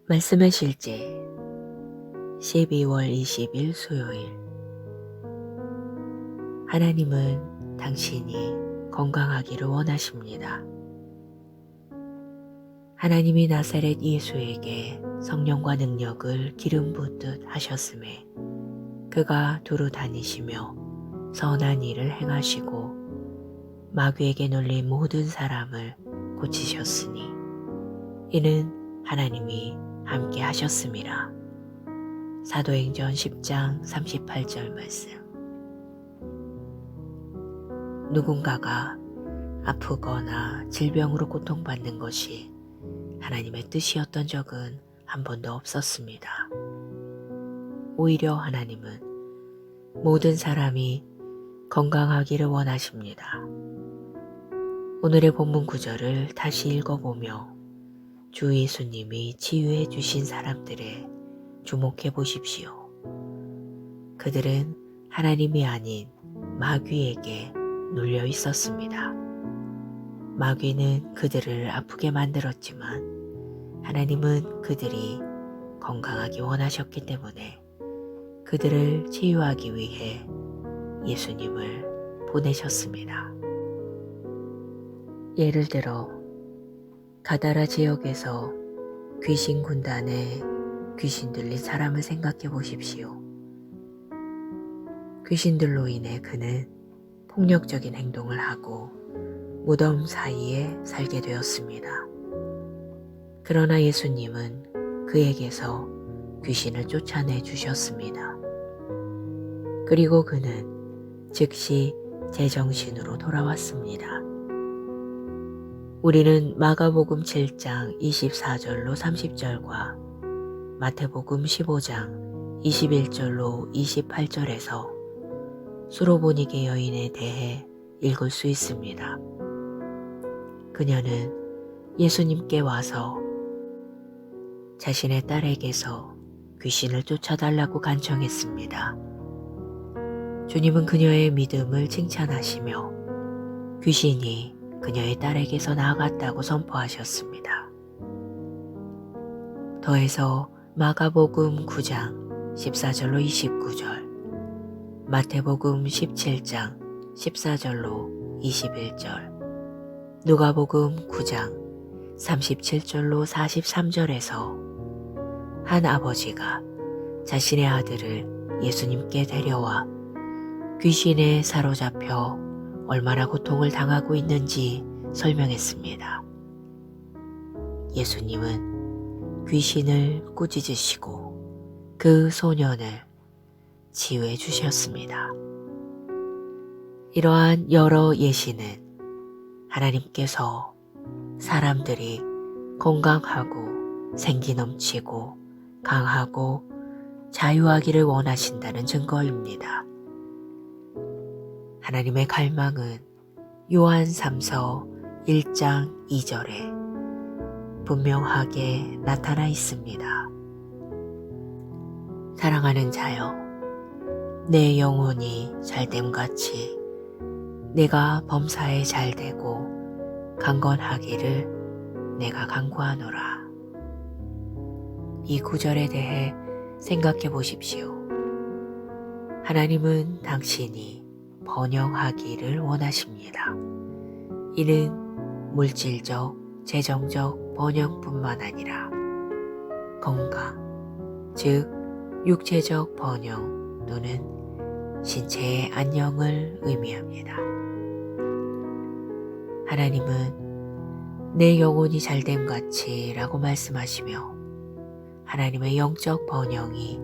말씀의 실제 12월 20일 수요일. 하나님은 당신이 건강하기를 원하십니다. 하나님이 나사렛 예수에게 성령과 능력을 기름 붓듯 하셨음에 그가 두루 다니시며 선한 일을 행하시고 마귀에게 눌린 모든 사람을 고치셨으니 이는 하나님이 함께 하셨음이라. 사도행전 10장 38절 말씀. 누군가가 아프거나 질병으로 고통받는 것이 하나님의 뜻이었던 적은 한 번도 없었습니다. 오히려 하나님은 모든 사람이 건강하기를 원하십니다. 오늘의 본문 구절을 다시 읽어보며 주 예수님이 치유해 주신 사람들에 주목해 보십시오. 그들은 하나님이 아닌 마귀에게 눌려 있었습니다. 마귀는 그들을 아프게 만들었지만 하나님은 그들이 건강하기 원하셨기 때문에 그들을 치유하기 위해 예수님을 보내셨습니다. 예를 들어 가다라 지역에서 귀신 군단에 귀신 들린 사람을 생각해 보십시오. 귀신들로 인해 그는 폭력적인 행동을 하고 무덤 사이에 살게 되었습니다. 그러나 예수님은 그에게서 귀신을 쫓아내 주셨습니다. 그리고 그는 즉시 제정신으로 돌아왔습니다. 우리는 마가복음 7장 24절로 30절과 마태복음 15장 21절로 28절에서 수로보니게 여인에 대해 읽을 수 있습니다. 그녀는 예수님께 와서 자신의 딸에게서 귀신을 쫓아달라고 간청했습니다. 주님은 그녀의 믿음을 칭찬하시며 귀신이 그녀의 딸에게서 나아갔다고 선포하셨습니다. 더해서 마가복음 9장 14절로 29절, 마태복음 17장 14절로 21절, 누가복음 9장 37절로 43절에서 한 아버지가 자신의 아들을 예수님께 데려와 귀신에 사로잡혀 얼마나 고통을 당하고 있는지 설명했습니다. 예수님은 귀신을 꾸짖으시고 그 소년을 치유해 주셨습니다. 이러한 여러 예시는 하나님께서 사람들이 건강하고 생기 넘치고 강하고 자유하기를 원하신다는 증거입니다. 하나님의 갈망은 요한 3서 1장 2절에 분명하게 나타나 있습니다. 사랑하는 자여, 내 영혼이 잘됨같이 내가 범사에 잘되고 강건하기를 내가 간구하노라. 이 구절에 대해 생각해 보십시오. 하나님은 당신이 번영하기를 원하십니다. 이는 물질적, 재정적 번영뿐만 아니라 건강, 즉 육체적 번영 또는 신체의 안녕을 의미합니다. 하나님은 내 영혼이 잘됨같이 라고 말씀하시며 하나님의 영적 번영이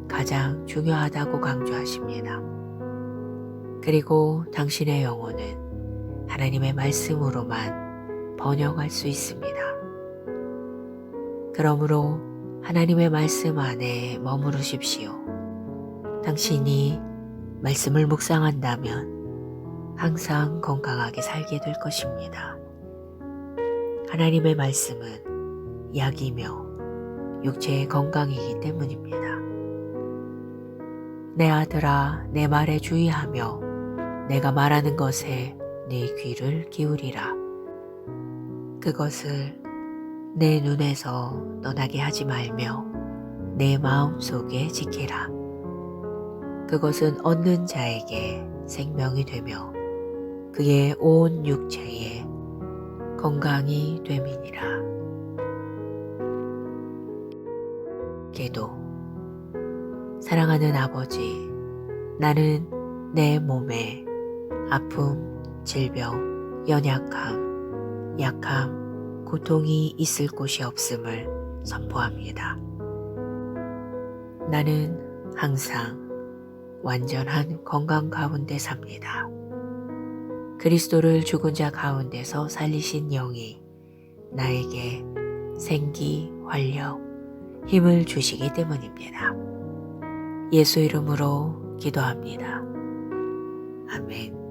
가장 중요하다고 강조하십니다. 그리고 당신의 영혼은 하나님의 말씀으로만 번영할 수 있습니다. 그러므로 하나님의 말씀 안에 머무르십시오. 당신이 말씀을 묵상한다면 항상 건강하게 살게 될 것입니다. 하나님의 말씀은 약이며 육체의 건강이기 때문입니다. 내 아들아, 내 말에 주의하며 내가 말하는 것에 네 귀를 기울이라. 그것을 내 눈에서 떠나게 하지 말며 내 마음속에 지키라. 그것은 얻는 자에게 생명이 되며 그의 온 육체에 건강이 됨이니라. 기도. 사랑하는 아버지, 나는 내 몸에 아픔, 질병, 연약함, 약함, 고통이 있을 곳이 없음을 선포합니다. 나는 항상 완전한 건강 가운데 삽니다. 그리스도를 죽은 자 가운데서 살리신 영이 나에게 생기, 활력, 힘을 주시기 때문입니다. 예수 이름으로 기도합니다. 아멘.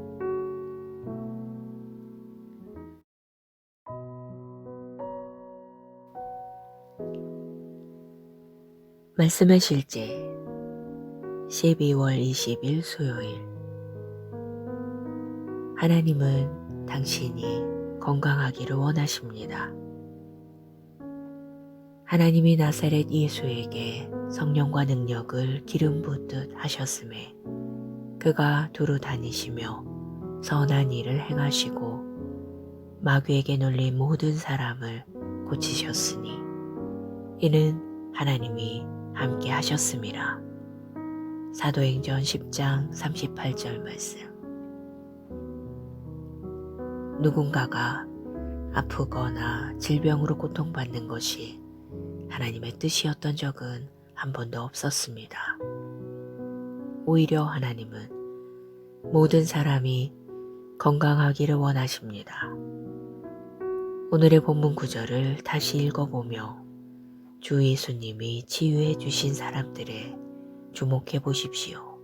말씀의 실제 12월 20일 수요일. 하나님은 당신이 건강하기를 원하십니다. 하나님이 나사렛 예수에게 성령과 능력을 기름 붓듯 하셨음에 그가 두루 다니시며 선한 일을 행하시고 마귀에게 눌린 모든 사람을 고치셨으니 이는 하나님이 함께 하셨음이라. 사도행전 10장 38절 말씀. 누군가가 아프거나 질병으로 고통받는 것이 하나님의 뜻이었던 적은 한 번도 없었습니다. 오히려 하나님은 모든 사람이 건강하기를 원하십니다. 오늘의 본문 구절을 다시 읽어보며 주 예수님이 치유해 주신 사람들에 주목해 보십시오.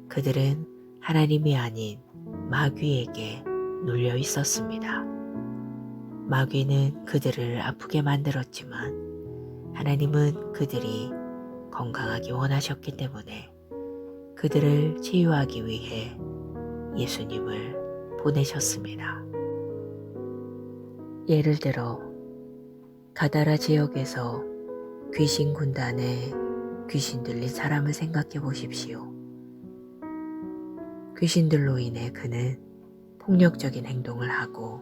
그들은 하나님이 아닌 마귀에게 눌려 있었습니다. 마귀는 그들을 아프게 만들었지만 하나님은 그들이 건강하기 원하셨기 때문에 그들을 치유하기 위해 예수님을 보내셨습니다. 예를 들어 가다라 지역에서 귀신 군단에 귀신 들린 사람을 생각해 보십시오. 귀신들로 인해 그는 폭력적인 행동을 하고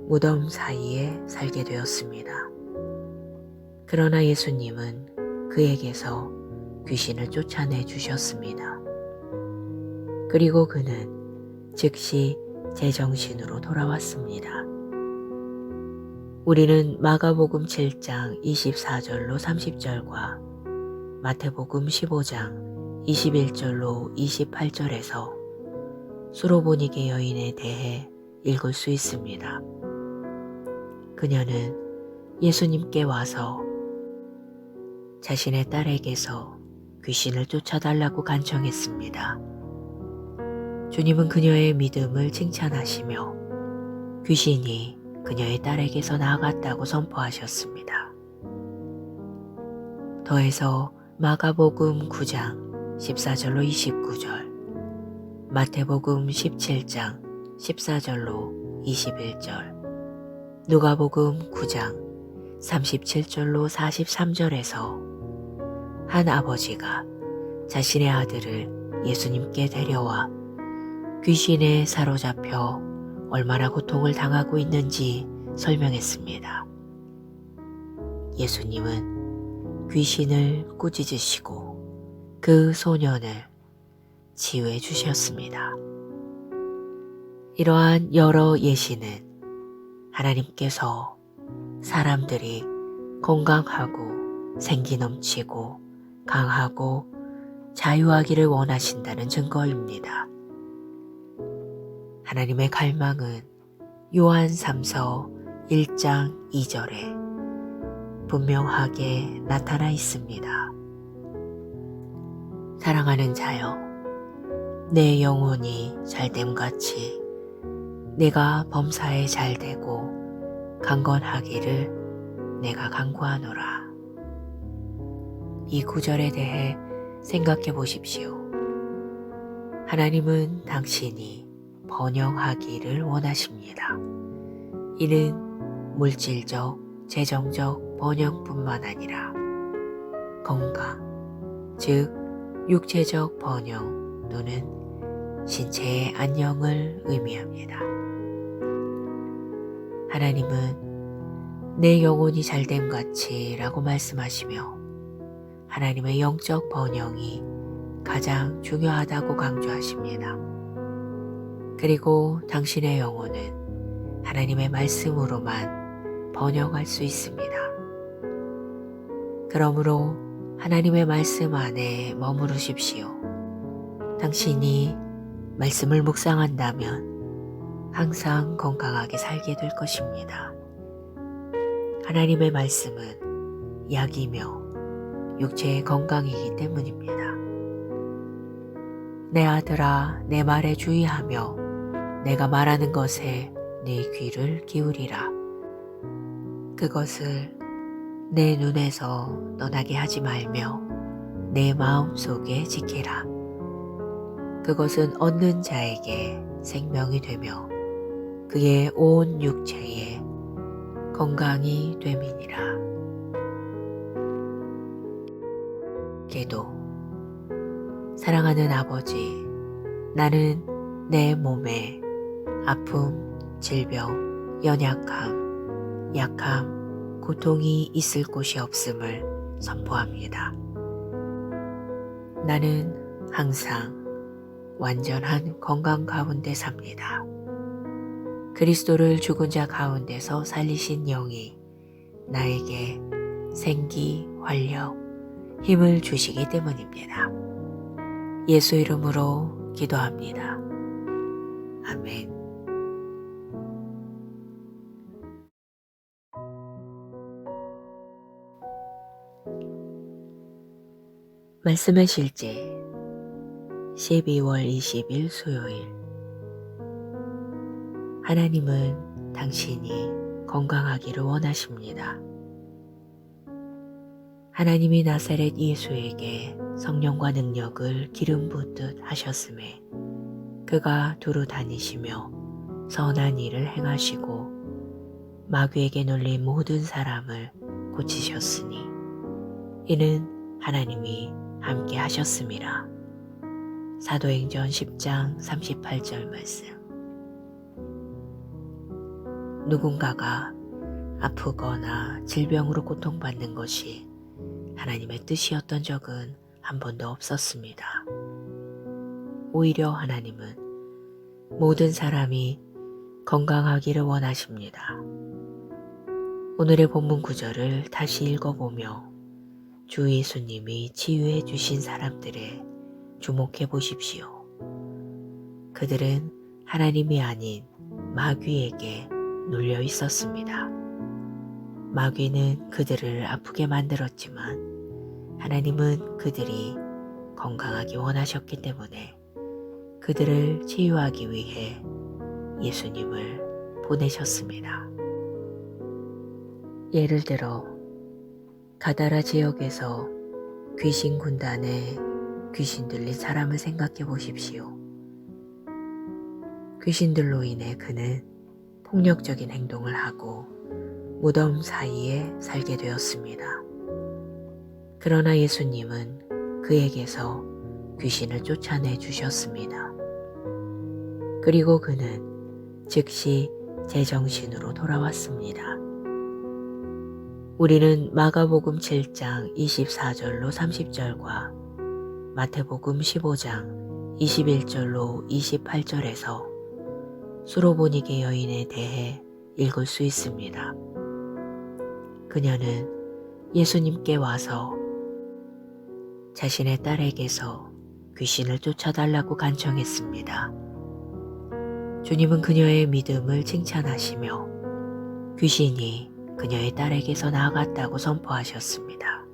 무덤 사이에 살게 되었습니다. 그러나 예수님은 그에게서 귀신을 쫓아내 주셨습니다. 그리고 그는 즉시 제정신으로 돌아왔습니다. 우리는 마가복음 7장 24절로 30절과 마태복음 15장 21절로 28절에서 수로보니게 여인에 대해 읽을 수 있습니다. 그녀는 예수님께 와서 자신의 딸에게서 귀신을 쫓아달라고 간청했습니다. 주님은 그녀의 믿음을 칭찬하시며 귀신이 그녀의 딸에게서 나아갔다고 선포하셨습니다. 더해서 마가복음 9장 14절로 29절, 마태복음 17장 14절로 21절, 누가복음 9장 37절로 43절에서 한 아버지가 자신의 아들을 예수님께 데려와 귀신에 사로잡혀 얼마나 고통을 당하고 있는지 설명했습니다. 예수님은 귀신을 꾸짖으시고 그 소년을 치유해 주셨습니다. 이러한 여러 예시는 하나님께서 사람들이 건강하고 생기 넘치고 강하고 자유하기를 원하신다는 증거입니다. 하나님의 갈망은 요한 3서 1장 2절에 분명하게 나타나 있습니다. 사랑하는 자여, 내 영혼이 잘됨같이 내가 범사에 잘되고 강건하기를 내가 간구하노라. 이 구절에 대해 생각해 보십시오. 하나님은 당신이 번영하기를 원하십니다. 이는 물질적, 재정적 번영뿐만 아니라 건강, 즉 육체적 번영 또는 신체의 안녕을 의미합니다. 하나님은 내 영혼이 잘됨 같이 라고 말씀하시며 하나님의 영적 번영이 가장 중요하다고 강조하십니다. 그리고 당신의 영혼은 하나님의 말씀으로만 번영할 수 있습니다. 그러므로 하나님의 말씀 안에 머무르십시오. 당신이 말씀을 묵상한다면 항상 건강하게 살게 될 것입니다. 하나님의 말씀은 약이며 육체의 건강이기 때문입니다. 내 아들아, 내 말에 주의하며 내가 말하는 것에 네 귀를 기울이라. 그것을 내 눈에서 떠나게 하지 말며 내 마음속에 지키라. 그것은 얻는 자에게 생명이 되며 그의 온 육체에 건강이 됨이니라. 기도. 사랑하는 아버지, 나는 내 몸에 아픔, 질병, 연약함, 약함, 고통이 있을 곳이 없음을 선포합니다. 나는 항상 완전한 건강 가운데 삽니다. 그리스도를 죽은 자 가운데서 살리신 영이 나에게 생기, 활력, 힘을 주시기 때문입니다. 예수 이름으로 기도합니다. 아멘. 말씀의 실제 12월 20일 수요일. 하나님은 당신이 건강하기를 원하십니다. 하나님이 나사렛 예수에게 성령과 능력을 기름 붓듯 하셨음에 그가 두루 다니시며 선한 일을 행하시고 마귀에게 놀린 모든 사람을 고치셨으니 이는 하나님이 함께 하셨음이라. 사도행전 10장 38절 말씀. 누군가가 아프거나 질병으로 고통받는 것이 하나님의 뜻이었던 적은 한 번도 없었습니다. 오히려 하나님은 모든 사람이 건강하기를 원하십니다. 오늘의 본문 구절을 다시 읽어보며 주 예수님이 치유해 주신 사람들에 주목해 보십시오. 그들은 하나님이 아닌 마귀에게 눌려 있었습니다. 마귀는 그들을 아프게 만들었지만 하나님은 그들이 건강하기 원하셨기 때문에 그들을 치유하기 위해 예수님을 보내셨습니다. 예를 들어 가다라 지역에서 귀신 군단에 귀신 들린 사람을 생각해 보십시오. 귀신들로 인해 그는 폭력적인 행동을 하고 무덤 사이에 살게 되었습니다. 그러나 예수님은 그에게서 귀신을 쫓아내 주셨습니다. 그리고 그는 즉시 제정신으로 돌아왔습니다. 우리는 마가복음 7장 24절로 30절과 마태복음 15장 21절로 28절에서 수로보니게 여인에 대해 읽을 수 있습니다. 그녀는 예수님께 와서 자신의 딸에게서 귀신을 쫓아달라고 간청했습니다. 주님은 그녀의 믿음을 칭찬하시며 귀신이 그녀의 딸에게서 나아갔다고 선포하셨습니다.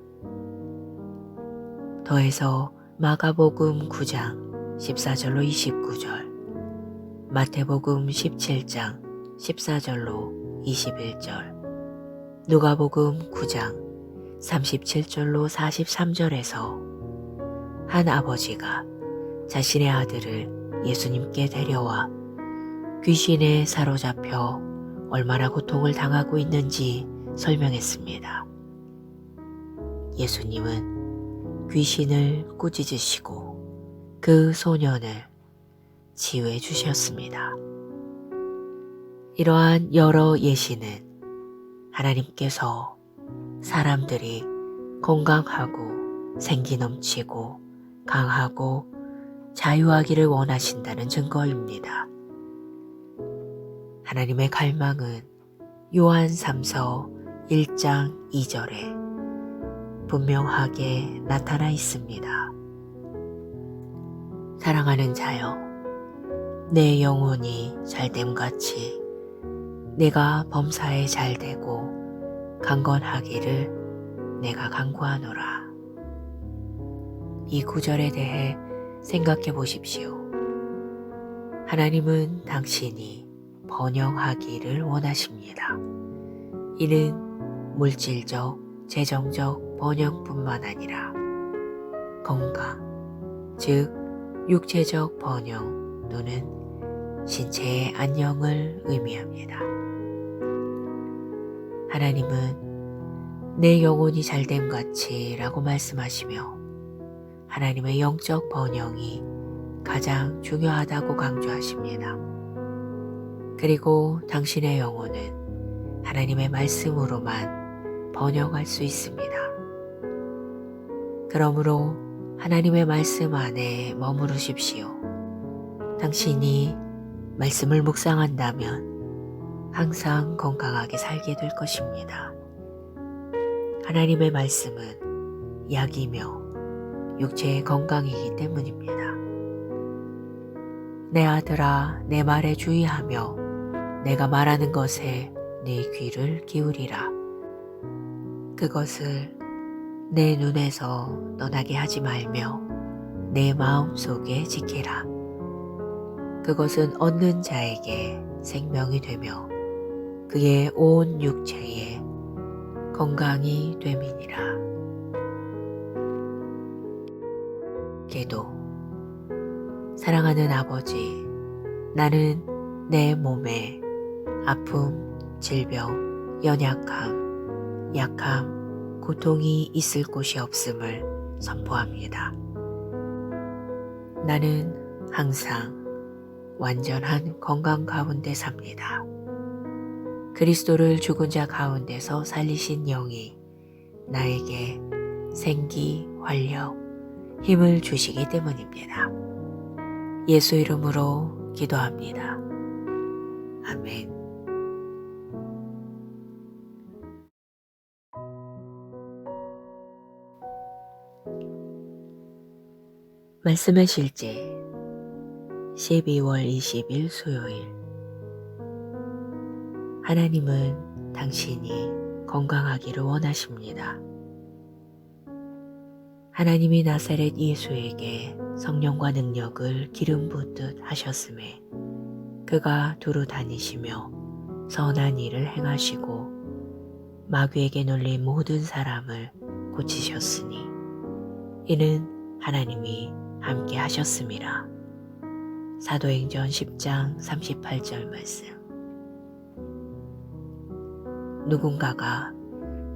더해서 마가복음 9장 14절로 29절, 마태복음 17장 14절로 21절, 누가복음 9장 37절로 43절에서 한 아버지가 자신의 아들을 예수님께 데려와 귀신에 사로잡혀 얼마나 고통을 당하고 있는지 설명했습니다. 예수님은 귀신을 꾸짖으시고 그 소년을 치유해 주셨습니다. 이러한 여러 예시는 하나님께서 사람들이 건강하고 생기 넘치고 강하고 자유하기를 원하신다는 증거입니다. 하나님의 갈망은 요한 3서 1장 2절에 분명하게 나타나 있습니다. 사랑하는 자여, 내 영혼이 잘됨같이 내가 범사에 잘되고 강건하기를 내가 간구하노라. 이 구절에 대해 생각해 보십시오. 하나님은 당신이 번영하기를 원하십니다. 이는 물질적, 재정적 번영뿐만 아니라 건강, 즉 육체적 번영 또는 신체의 안녕을 의미합니다. 하나님은 내 영혼이 잘됨같이 라고 말씀하시며 하나님의 영적 번영이 가장 중요하다고 강조하십니다. 그리고 당신의 영혼은 하나님의 말씀으로만 번영할 수 있습니다. 그러므로 하나님의 말씀 안에 머무르십시오. 당신이 말씀을 묵상한다면 항상 건강하게 살게 될 것입니다. 하나님의 말씀은 약이며 육체의 건강이기 때문입니다. 내 아들아, 내 말에 주의하며 내가 말하는 것에 네 귀를 기울이라. 그것을 내 눈에서 떠나게 하지 말며 내 마음 속에 지키라. 그것은 얻는 자에게 생명이 되며 그의 온 육체에 건강이 됨이니라. 기도. 사랑하는 아버지, 나는 내 몸에 아픔, 질병, 연약함, 약함, 고통이 있을 곳이 없음을 선포합니다. 나는 항상 완전한 건강 가운데 삽니다. 그리스도를 죽은 자 가운데서 살리신 영이 나에게 생기, 활력, 힘을 주시기 때문입니다. 예수 이름으로 기도합니다. 아멘. 말씀의 실제 12월 20일 수요일. 하나님은 당신이 건강하기를 원하십니다. 하나님이 나사렛 예수에게 성령과 능력을 기름 붓듯 하셨음에 그가 두루 다니시며 선한 일을 행하시고 마귀에게 눌린 모든 사람을 고치셨으니 이는 하나님이 함께 하셨음이라. 사도행전 10장 38절 말씀. 누군가가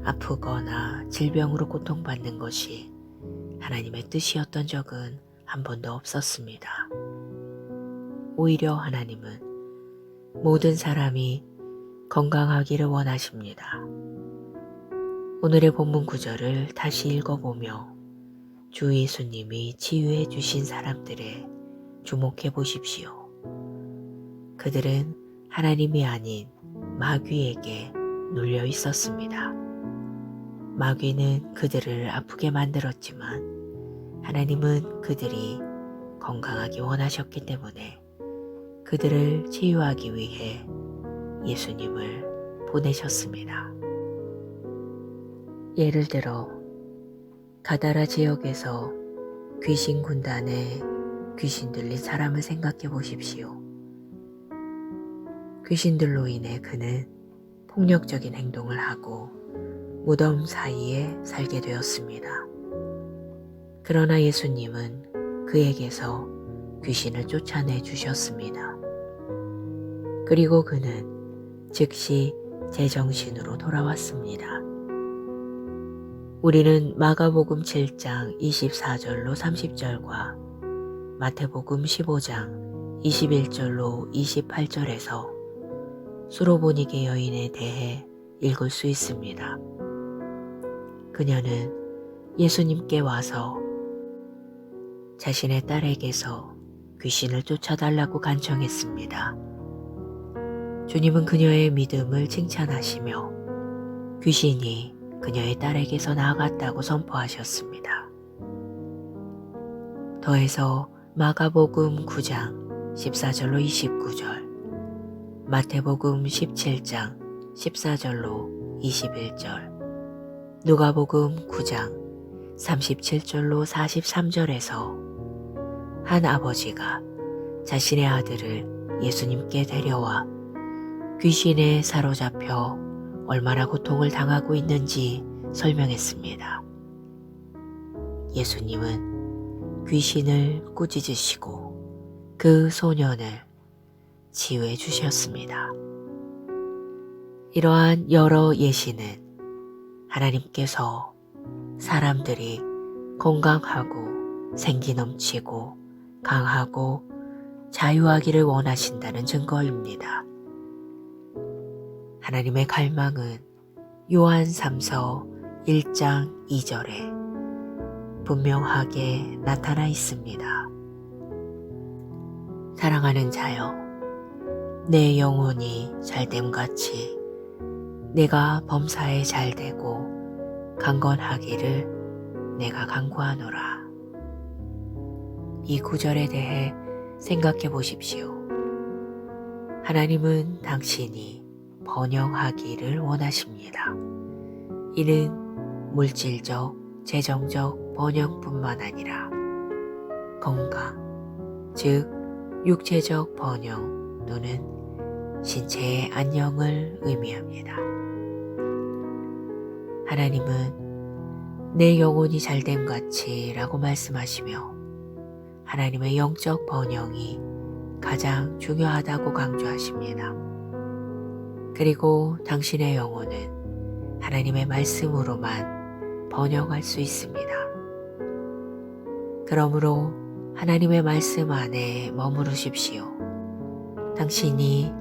아프거나 질병으로 고통받는 것이 하나님의 뜻이었던 적은 한 번도 없었습니다. 오히려 하나님은 모든 사람이 건강하기를 원하십니다. 오늘의 본문 구절을 다시 읽어보며 주 예수님이 치유해 주신 사람들에 주목해 보십시오. 그들은 하나님이 아닌 마귀에게 눌려 있었습니다. 마귀는 그들을 아프게 만들었지만 하나님은 그들이 건강하기 원하셨기 때문에 그들을 치유하기 위해 예수님을 보내셨습니다. 예를 들어 가다라 지역에서 귀신 군단에 귀신 들린 사람을 생각해 보십시오. 귀신들로 인해 그는 폭력적인 행동을 하고 무덤 사이에 살게 되었습니다. 그러나 예수님은 그에게서 귀신을 쫓아내 주셨습니다. 그리고 그는 즉시 제정신으로 돌아왔습니다. 우리는 마가복음 7장 24절로 30절과 마태복음 15장 21절로 28절에서 수로보니게 여인에 대해 읽을 수 있습니다. 그녀는 예수님께 와서 자신의 딸에게서 귀신을 쫓아달라고 간청했습니다. 주님은 그녀의 믿음을 칭찬하시며 귀신이 그녀의 딸에게서 나아갔다고 선포하셨습니다. 더해서 마가복음 9장 14절로 29절, 마태복음 17장 14절로 21절, 누가복음 9장 37절로 43절에서 한 아버지가 자신의 아들을 예수님께 데려와 귀신에 사로잡혀 얼마나 고통을 당하고 있는지 설명했습니다. 예수님은 귀신을 꾸짖으시고 그 소년을 치유해 주셨습니다. 이러한 여러 예시는 하나님께서 사람들이 건강하고 생기 넘치고 강하고 자유하기를 원하신다는 증거입니다. 하나님의 갈망은 요한 3서 1장 2절에 분명하게 나타나 있습니다. 사랑하는 자여, 내 영혼이 잘됨같이 내가 범사에 잘되고 강건하기를 내가 간구하노라. 이 구절에 대해 생각해 보십시오. 하나님은 당신이 번영하기를 원하십니다. 이는 물질적, 재정적 번영뿐만 아니라 건강, 즉 육체적 번영 또는 신체의 안녕을 의미합니다. 하나님은 내 영혼이 잘됨같이 라고 말씀하시며 하나님의 영적 번영이 가장 중요하다고 강조하십니다. 그리고 당신의 영혼은 하나님의 말씀으로만 번영할 수 있습니다. 그러므로 하나님의 말씀 안에 머무르십시오. 당신이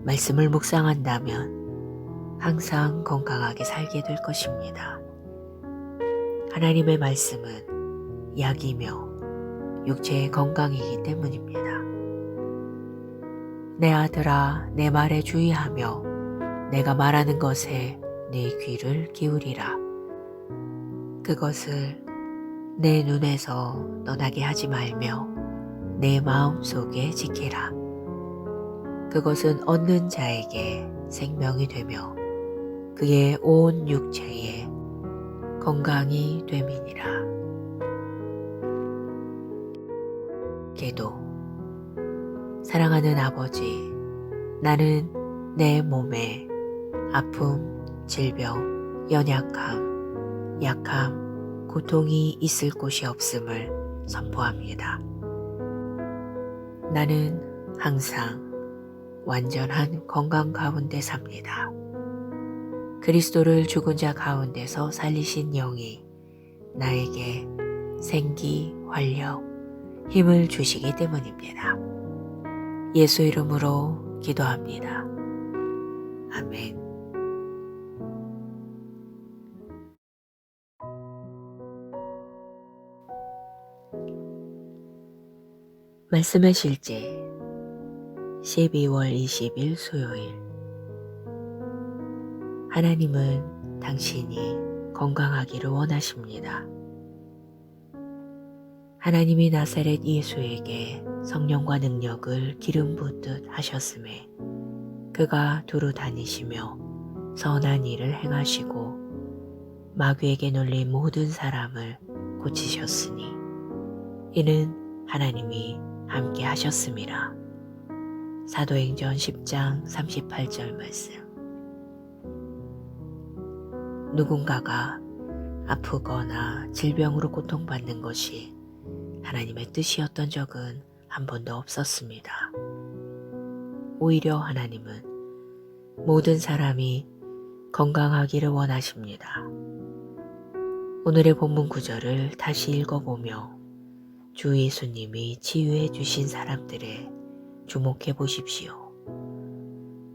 말씀을 묵상한다면 항상 건강하게 살게 될 것입니다. 하나님의 말씀은 약이며 육체의 건강이기 때문입니다. 내 아들아, 내 말에 주의하며 내가 말하는 것에 네 귀를 기울이라. 그것을 내 눈에서 떠나게 하지 말며 내 마음 속에 지키라. 그것은 얻는 자에게 생명이 되며 그의 온 육체에 건강이 됨이니라. 기도. 사랑하는 아버지, 나는 내 몸에 아픔, 질병, 연약함, 약함, 고통이 있을 곳이 없음을 선포합니다. 나는 항상 완전한 건강 가운데 삽니다. 그리스도를 죽은 자 가운데서 살리신 영이 나에게 생기, 활력, 힘을 주시기 때문입니다. 예수 이름으로 기도합니다. 아멘. 말씀의 실제 12월 20일 수요일. 하나님은 당신이 건강하기를 원하십니다. 하나님이 나사렛 예수에게 성령과 능력을 기름 붓듯 하셨음에 그가 두루 다니시며 선한 일을 행하시고 마귀에게 눌린 모든 사람을 고치셨으니 이는 하나님이 함께 하셨음이라. 사도행전 10장 38절 말씀. 누군가가 아프거나 질병으로 고통받는 것이 하나님의 뜻이었던 적은 한 번도 없었습니다. 오히려 하나님은 모든 사람이 건강하기를 원하십니다. 오늘의 본문 구절을 다시 읽어보며 주 예수님이 치유해 주신 사람들에 주목해 보십시오.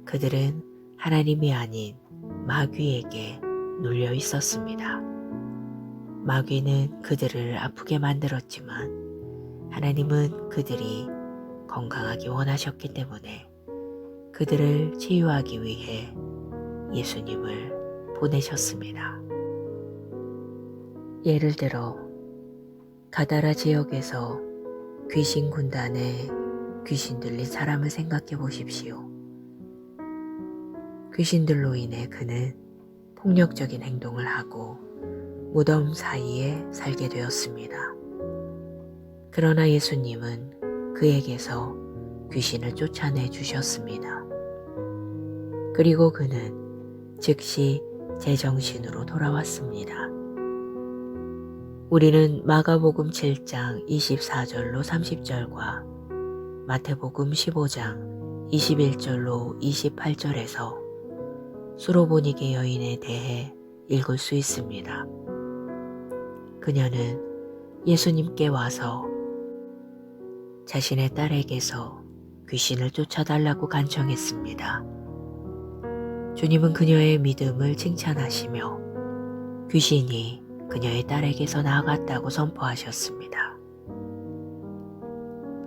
그들은 하나님이 아닌 마귀에게 눌려 있었습니다. 마귀는 그들을 아프게 만들었지만 하나님은 그들이 건강하기 원하셨기 때문에 그들을 치유하기 위해 예수님을 보내셨습니다. 예를 들어 가다라 지역에서 귀신 군단에 귀신 들린 사람을 생각해 보십시오. 귀신들로 인해 그는 폭력적인 행동을 하고 무덤 사이에 살게 되었습니다. 그러나 예수님은 그에게서 귀신을 쫓아내 주셨습니다. 그리고 그는 즉시 제정신으로 돌아왔습니다. 우리는 마가복음 7장 24절로 30절과 마태복음 15장 21절로 28절에서 수로보니게 여인에 대해 읽을 수 있습니다. 그녀는 예수님께 와서 자신의 딸에게서 귀신을 쫓아달라고 간청했습니다. 주님은 그녀의 믿음을 칭찬하시며 귀신이 그녀의 딸에게서 나아갔다고 선포하셨습니다.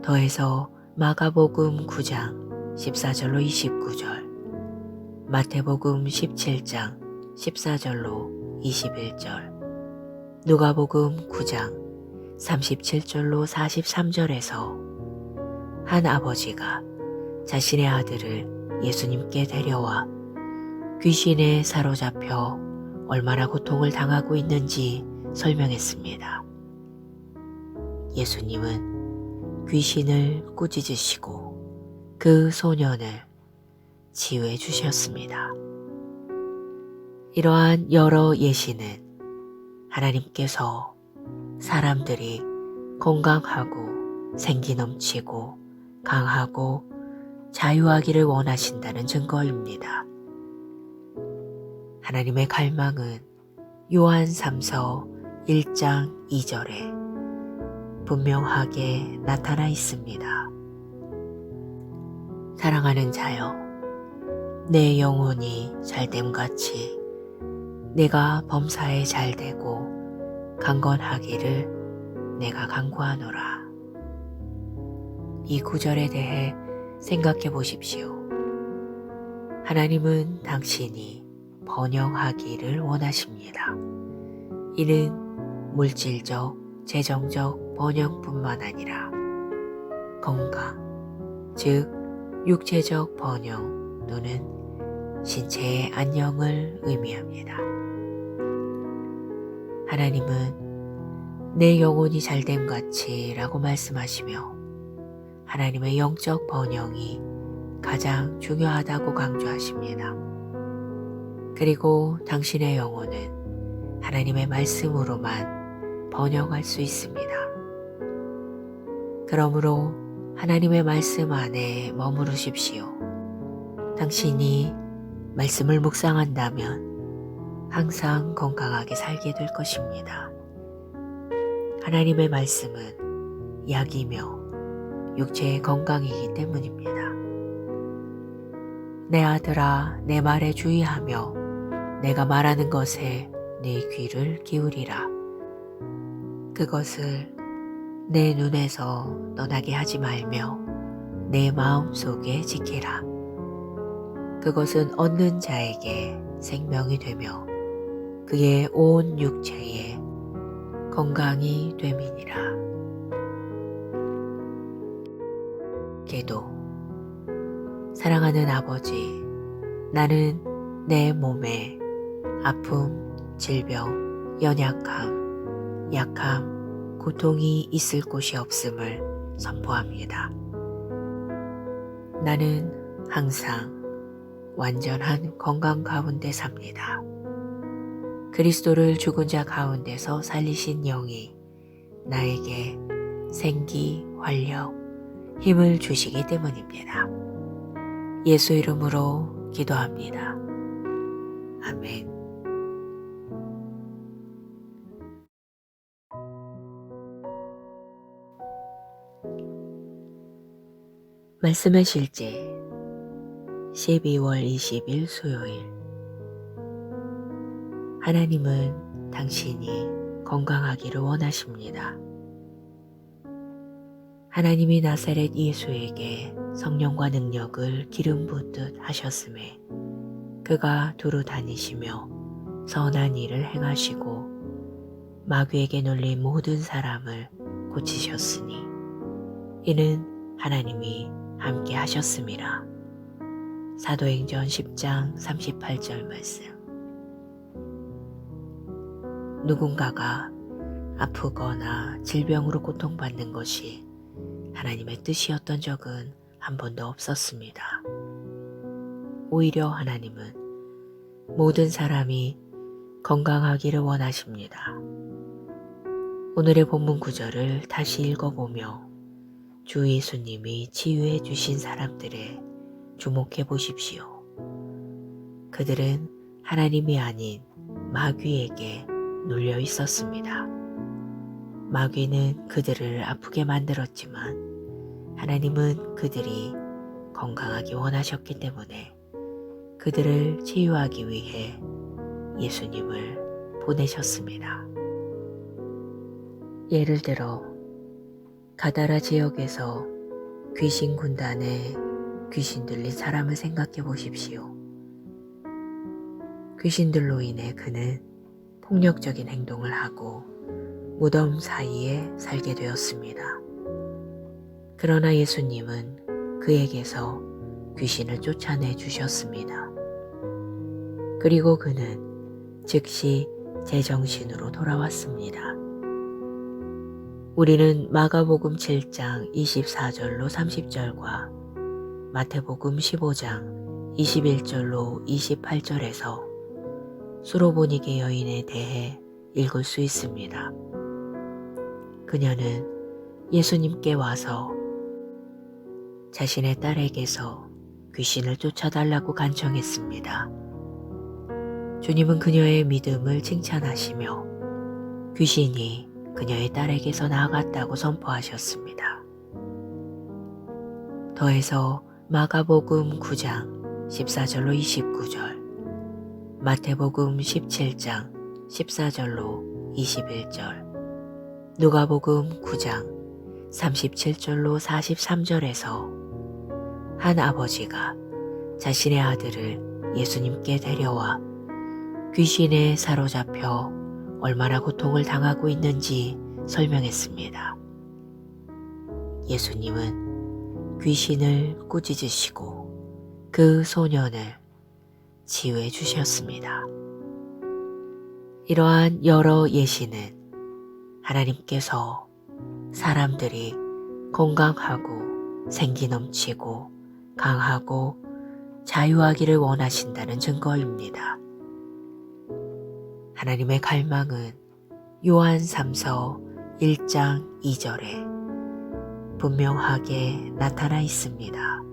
더해서 마가복음 9장 14절로 29절, 마태복음 17장 14절로 21절, 누가복음 9장 37절로 43절에서 한 아버지가 자신의 아들을 예수님께 데려와 귀신에 사로잡혀 얼마나 고통을 당하고 있는지 설명했습니다. 예수님은 귀신을 꾸짖으시고 그 소년을 치유해 주셨습니다. 이러한 여러 예시는 하나님께서 사람들이 건강하고 생기 넘치고 강하고 자유하기를 원하신다는 증거입니다. 하나님의 갈망은 요한 3서 1장 2절에 분명하게 나타나 있습니다. 사랑하는 자여, 내 영혼이 잘됨같이 내가 범사에 잘되고 강건하기를 내가 간구하노라. 이 구절에 대해 생각해 보십시오. 하나님은 당신이 번영하기를 원하십니다. 이는 물질적, 재정적 번영뿐만 아니라 건강, 즉 육체적 번영 또는 신체의 안녕을 의미합니다. 하나님은 내 영혼이 잘됨같이 라고 말씀하시며 하나님의 영적 번영이 가장 중요하다고 강조하십니다. 그리고 당신의 영혼은 하나님의 말씀으로만 번영할 수 있습니다. 그러므로 하나님의 말씀 안에 머무르십시오. 당신이 말씀을 묵상한다면 항상 건강하게 살게 될 것입니다. 하나님의 말씀은 약이며 육체의 건강이기 때문입니다. 내 아들아, 내 말에 주의하며 내가 말하는 것에 네 귀를 기울이라. 그것을 내 눈에서 떠나게 하지 말며 내 마음속에 지키라. 그것은 얻는 자에게 생명이 되며 그의 온 육체에 건강이 됨이니라. 기도. 사랑하는 아버지, 나는 내 몸에 아픔, 질병, 연약함, 약함, 고통이 있을 곳이 없음을 선포합니다. 나는 항상 완전한 건강 가운데 삽니다. 그리스도를 죽은 자 가운데서 살리신 영이 나에게 생기, 활력, 힘을 주시기 때문입니다. 예수 이름으로 기도합니다. 아멘. 말씀의 실제 12월 20일 수요일. 하나님은 당신이 건강하기를 원하십니다. 하나님이 나사렛 예수에게 성령과 능력을 기름 붓듯 하셨음에 그가 두루 다니시며 선한 일을 행하시고 마귀에게 눌린 모든 사람을 고치셨으니 이는 하나님이 함께 하셨음이라. 사도행전 10장 38절 말씀. 누군가가 아프거나 질병으로 고통받는 것이 하나님의 뜻이었던 적은 한 번도 없었습니다. 오히려 하나님은 모든 사람이 건강하기를 원하십니다. 오늘의 본문 구절을 다시 읽어보며 주 예수님이 치유해 주신 사람들에 주목해 보십시오. 그들은 하나님이 아닌 마귀에게 눌려 있었습니다. 마귀는 그들을 아프게 만들었지만 하나님은 그들이 건강하기 원하셨기 때문에 그들을 치유하기 위해 예수님을 보내셨습니다. 예를 들어 가다라 지역에서 귀신 군단에 귀신 들린 사람을 생각해 보십시오. 귀신들로 인해 그는 폭력적인 행동을 하고 무덤 사이에 살게 되었습니다. 그러나 예수님은 그에게서 귀신을 쫓아내 주셨습니다. 그리고 그는 즉시 제정신으로 돌아왔습니다. 우리는 마가복음 7장 24절로 30절과 마태복음 15장 21절로 28절에서 수로보니게 여인에 대해 읽을 수 있습니다. 그녀는 예수님께 와서 자신의 딸에게서 귀신을 쫓아달라고 간청했습니다. 주님은 그녀의 믿음을 칭찬하시며 귀신이 그녀의 딸에게서 나아갔다고 선포하셨습니다. 더해서 마가복음 9장 14절로 29절, 마태복음 17장 14절로 21절, 누가복음 9장 37절로 43절에서 한 아버지가 자신의 아들을 예수님께 데려와 귀신에 사로잡혀 얼마나 고통을 당하고 있는지 설명했습니다. 예수님은 귀신을 꾸짖으시고 그 소년을 치유해 주셨습니다. 이러한 여러 예시는 하나님께서 사람들이 건강하고 생기 넘치고 강하고 자유하기를 원하신다는 증거입니다. 하나님의 갈망은 요한 3서 1장 2절에 분명하게 나타나 있습니다.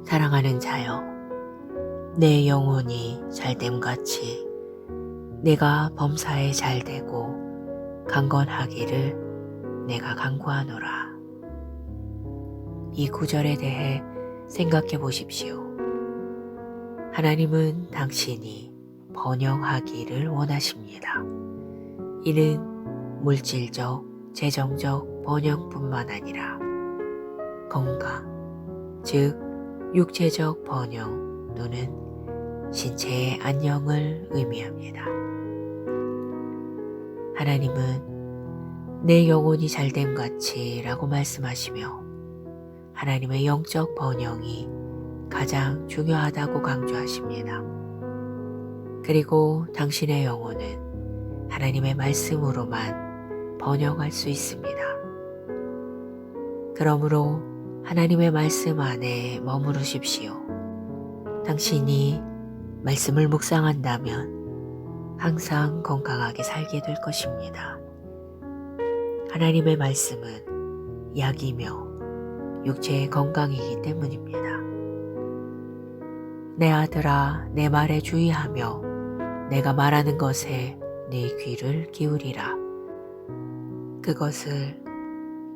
사랑하는 자여, 내 영혼이 잘됨같이 내가 범사에 잘되고 강건하기를 내가 간구하노라. 이 구절에 대해 생각해 보십시오. 하나님은 당신이 번영하기를 원하십니다. 이는 물질적, 재정적 번영뿐만 아니라 건강, 즉 육체적 번영 또는 신체의 안녕을 의미합니다. 하나님은 내 영혼이 잘됨같이 라고 말씀하시며 하나님의 영적 번영이 가장 중요하다고 강조하십니다. 그리고 당신의 영혼은 하나님의 말씀으로만 번영할 수 있습니다. 그러므로 하나님의 말씀 안에 머무르십시오. 당신이 말씀을 묵상한다면 항상 건강하게 살게 될 것입니다. 하나님의 말씀은 약이며 육체의 건강이기 때문입니다. 내 아들아, 내 말에 주의하며 내가 말하는 것에 네 귀를 기울이라. 그것을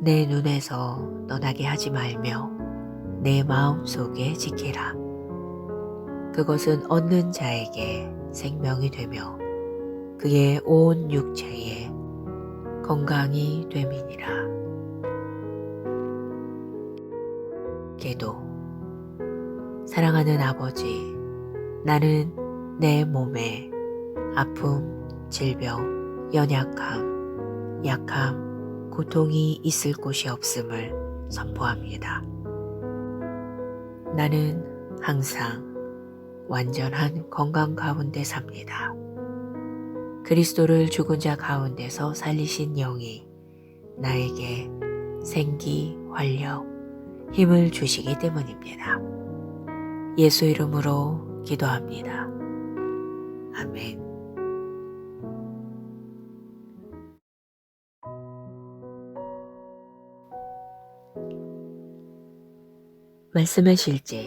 내 눈에서 떠나게 하지 말며 내 마음 속에 지키라. 그것은 얻는 자에게 생명이 되며 그의 온 육체에 건강이 됨이니라. 기도. 사랑하는 아버지, 나는 내 몸에 아픔, 질병, 연약함, 약함, 고통이 있을 곳이 없음을 선포합니다. 나는 항상 완전한 건강 가운데 삽니다. 그리스도를 죽은 자 가운데서 살리신 영이 나에게 생기, 활력, 힘을 주시기 때문입니다. 예수 이름으로 기도합니다. 아멘. 말씀의 실제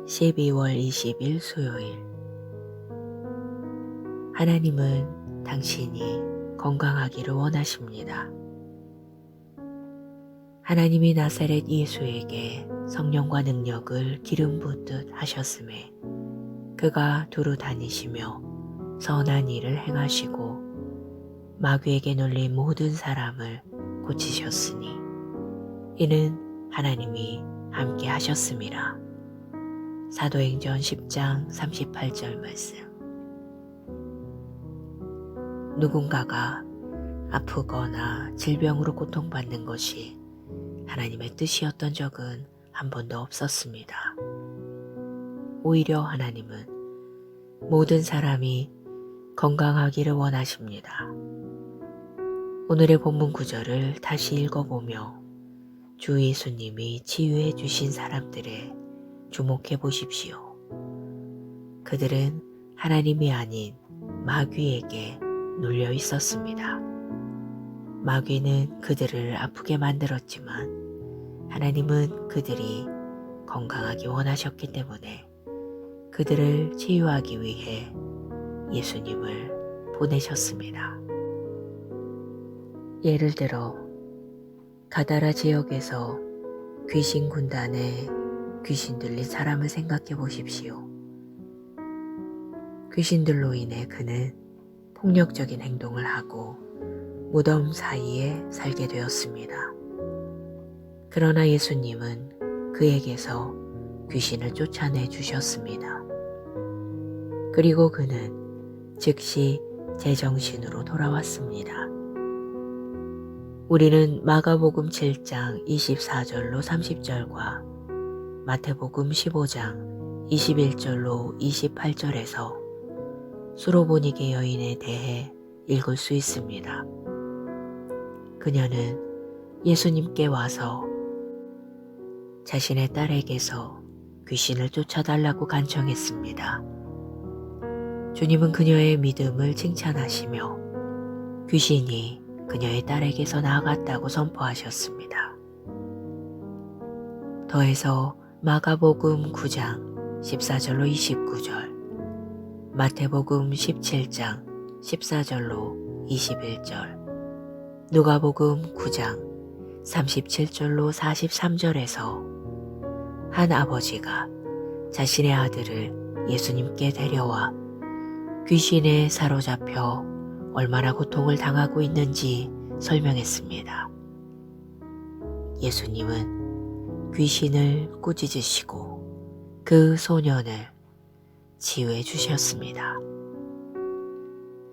12월 20일 수요일. 하나님은 당신이 건강하기를 원하십니다. 하나님이 나사렛 예수에게 성령과 능력을 기름 붓듯 하셨음에 그가 두루 다니시며 선한 일을 행하시고 마귀에게 눌린 모든 사람을 고치셨으니 이는 하나님이 함께 하셨음이라. 사도행전 10장 38절 말씀. 누군가가 아프거나 질병으로 고통받는 것이 하나님의 뜻이었던 적은 한 번도 없었습니다. 오히려 하나님은 모든 사람이 건강하기를 원하십니다. 오늘의 본문 구절을 다시 읽어보며 주 예수님이 치유해 주신 사람들에 주목해 보십시오. 그들은 하나님이 아닌 마귀에게 눌려 있었습니다. 마귀는 그들을 아프게 만들었지만 하나님은 그들이 건강하기 원하셨기 때문에 그들을 치유하기 위해 예수님을 보내셨습니다. 예를 들어 가다라 지역에서 귀신 군단에 귀신 들린 사람을 생각해 보십시오. 귀신들로 인해 그는 폭력적인 행동을 하고 무덤 사이에 살게 되었습니다. 그러나 예수님은 그에게서 귀신을 쫓아내 주셨습니다. 그리고 그는 즉시 제정신으로 돌아왔습니다. 우리는 마가복음 7장 24절로 30절과 마태복음 15장 21절로 28절에서 수로보니게 여인에 대해 읽을 수 있습니다. 그녀는 예수님께 와서 자신의 딸에게서 귀신을 쫓아달라고 간청했습니다. 주님은 그녀의 믿음을 칭찬하시며 귀신이 그녀의 딸에게서 나아갔다고 선포하셨습니다. 더해서 마가복음 9장 14절로 29절, 마태복음 17장 14절로 21절, 누가복음 9장 37절로 43절에서 한 아버지가 자신의 아들을 예수님께 데려와 귀신에 사로잡혀 얼마나 고통을 당하고 있는지 설명했습니다. 예수님은 귀신을 꾸짖으시고 그 소년을 치유해 주셨습니다.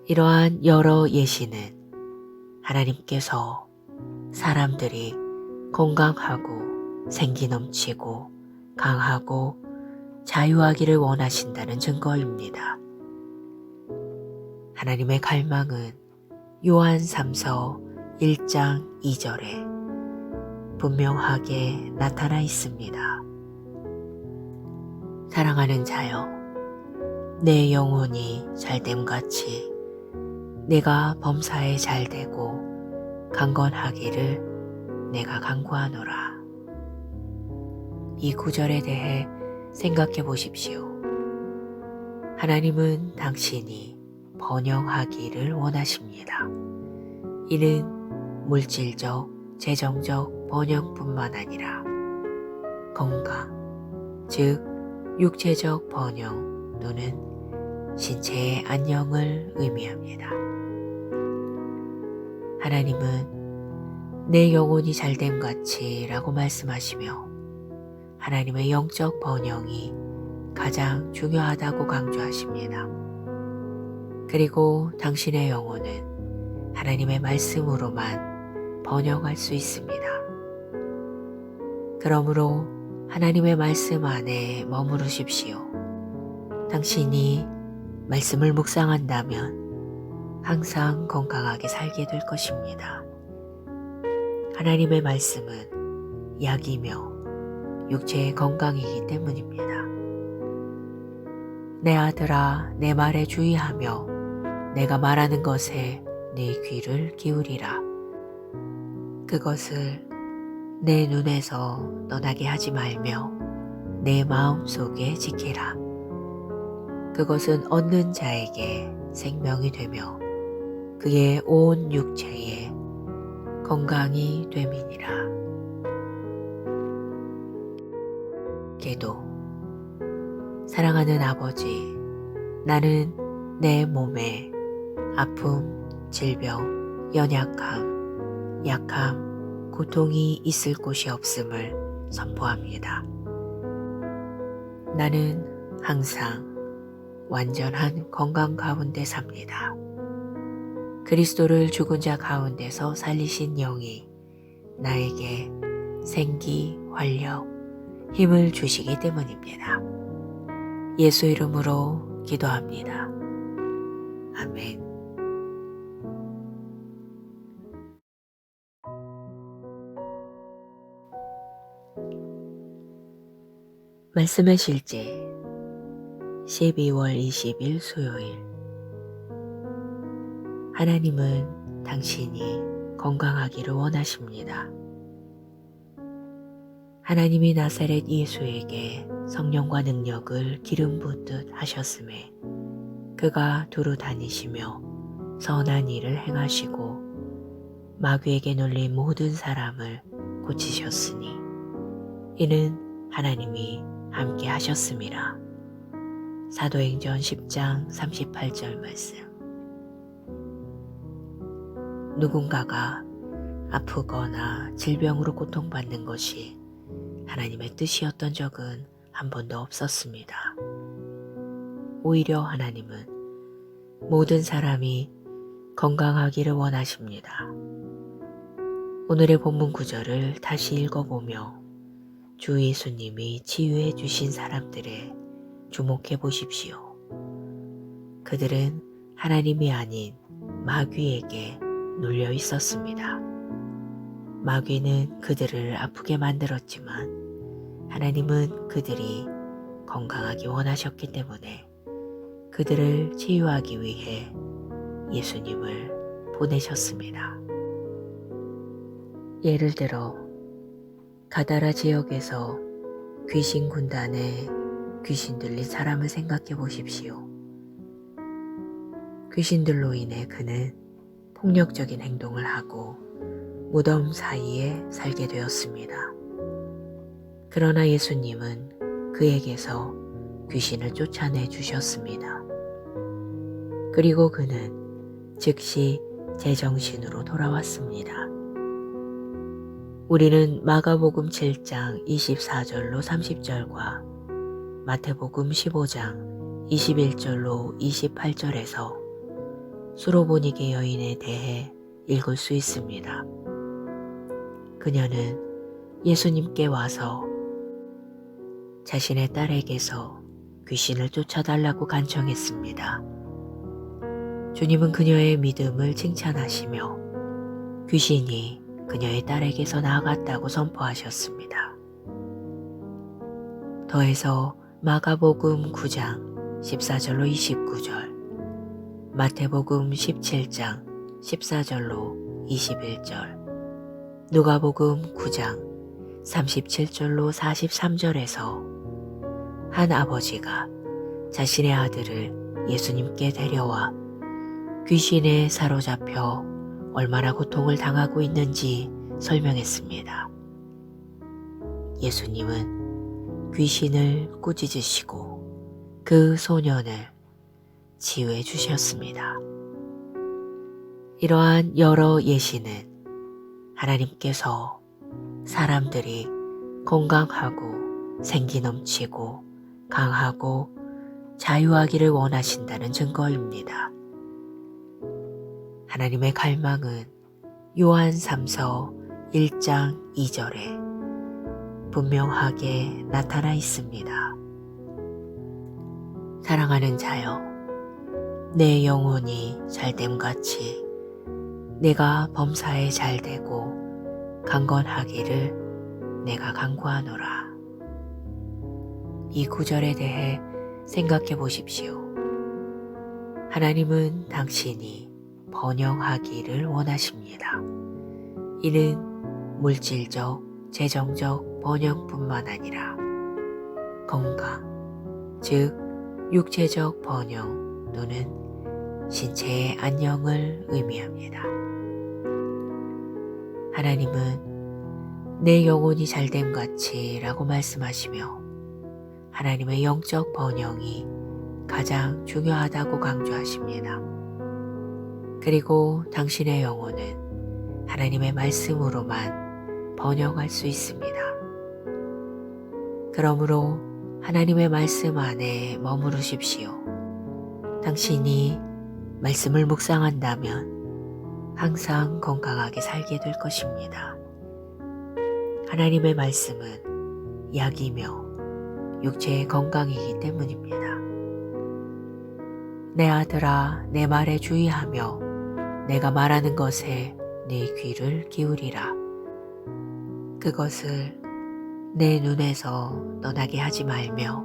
이러한 여러 예시는 하나님께서 사람들이 건강하고 생기 넘치고 강하고 자유하기를 원하신다는 증거입니다. 하나님의 갈망은 요한 3서 1장 2절에 분명하게 나타나 있습니다. 사랑하는 자여, 내 영혼이 잘됨같이 내가 범사에 잘되고 강건하기를 내가 간구하노라. 이 구절에 대해 생각해 보십시오. 하나님은 당신이 번영하기를 원하십니다. 이는 물질적, 재정적 번영뿐만 아니라 건강, 즉 육체적 번영 또는 신체의 안녕을 의미합니다. 하나님은 내 영혼이 잘됨 같이 라고 말씀하시며 하나님의 영적 번영이 가장 중요하다고 강조하십니다. 그리고 당신의 영혼은 하나님의 말씀으로만 번영할 수 있습니다. 그러므로 하나님의 말씀 안에 머무르십시오. 당신이 말씀을 묵상한다면 항상 건강하게 살게 될 것입니다. 하나님의 말씀은 약이며 육체의 건강이기 때문입니다. 내 아들아, 내 말에 주의하며 내가 말하는 것에 네 귀를 기울이라. 그것을 내 눈에서 떠나게 하지 말며 내 마음 속에 지키라. 그것은 얻는 자에게 생명이 되며 그의 온 육체에 건강이 됨이니라. 기도. 사랑하는 아버지, 나는 내 몸에 아픔, 질병, 연약함, 약함, 고통이 있을 곳이 없음을 선포합니다. 나는 항상 완전한 건강 가운데 삽니다. 그리스도를 죽은 자 가운데서 살리신 영이 나에게 생기, 활력, 힘을 주시기 때문입니다. 예수 이름으로 기도합니다. 아멘. 말씀의 실제 12월 20일 수요일. 하나님은 당신이 건강하기를 원하십니다. 하나님이 나사렛 예수에게 성령과 능력을 기름 붓듯 하셨음에 그가 두루 다니시며 선한 일을 행하시고 마귀에게 눌린 모든 사람을 고치셨으니 이는 하나님이 함께 하셨음이라. 사도행전 10장 38절 말씀. 누군가가 아프거나 질병으로 고통받는 것이 하나님의 뜻이었던 적은 한 번도 없었습니다. 오히려 하나님은 모든 사람이 건강하기를 원하십니다. 오늘의 본문 구절을 다시 읽어보며 주 예수님이 치유해 주신 사람들에 주목해 보십시오. 그들은 하나님이 아닌 마귀에게 눌려 있었습니다. 마귀는 그들을 아프게 만들었지만 하나님은 그들이 건강하기 원하셨기 때문에 그들을 치유하기 위해 예수님을 보내셨습니다. 예를 들어 가다라 지역에서 귀신 군단에 귀신 들린 사람을 생각해 보십시오. 귀신들로 인해 그는 폭력적인 행동을 하고 무덤 사이에 살게 되었습니다. 그러나 예수님은 그에게서 귀신을 쫓아내 주셨습니다. 그리고 그는 즉시 제정신으로 돌아왔습니다. 우리는 마가복음 7장 24절로 30절과 마태복음 15장 21절로 28절에서 수로보니게 여인에 대해 읽을 수 있습니다. 그녀는 예수님께 와서 자신의 딸에게서 귀신을 쫓아달라고 간청했습니다. 주님은 그녀의 믿음을 칭찬하시며 귀신이 그녀의 딸에게서 나아갔다고 선포하셨습니다. 더해서 마가복음 9장 14절로 29절, 마태복음 17장 14절로 21절, 누가복음 9장 37절로 43절에서 한 아버지가 자신의 아들을 예수님께 데려와 귀신에 사로잡혀 얼마나 고통을 당하고 있는지 설명했습니다. 예수님은 귀신을 꾸짖으시고 그 소년을 치유해 주셨습니다. 이러한 여러 예시는 하나님께서 사람들이 건강하고 생기 넘치고 강하고 자유하기를 원하신다는 증거입니다. 하나님의 갈망은 요한 3서 1장 2절에 분명하게 나타나 있습니다. 사랑하는 자여, 내 영혼이 잘됨같이 내가 범사에 잘되고 강건하기를 내가 간구하노라. 이 구절에 대해 생각해 보십시오. 하나님은 당신이 번영하기를 원하십니다. 이는 물질적, 재정적 번영뿐만 아니라 건강, 즉 육체적 번영 또는 신체의 안녕을 의미합니다. 하나님은 내 영혼이 잘됨같이 라고 말씀하시며 하나님의 영적 번영이 가장 중요하다고 강조하십니다. 그리고 당신의 영혼은 하나님의 말씀으로만 번영할 수 있습니다. 그러므로 하나님의 말씀 안에 머무르십시오. 당신이 말씀을 묵상한다면 항상 건강하게 살게 될 것입니다. 하나님의 말씀은 약이며 육체의 건강이기 때문입니다. 내 아들아, 내 말에 주의하며 내가 말하는 것에 네 귀를 기울이라. 그것을 내 눈에서 떠나게 하지 말며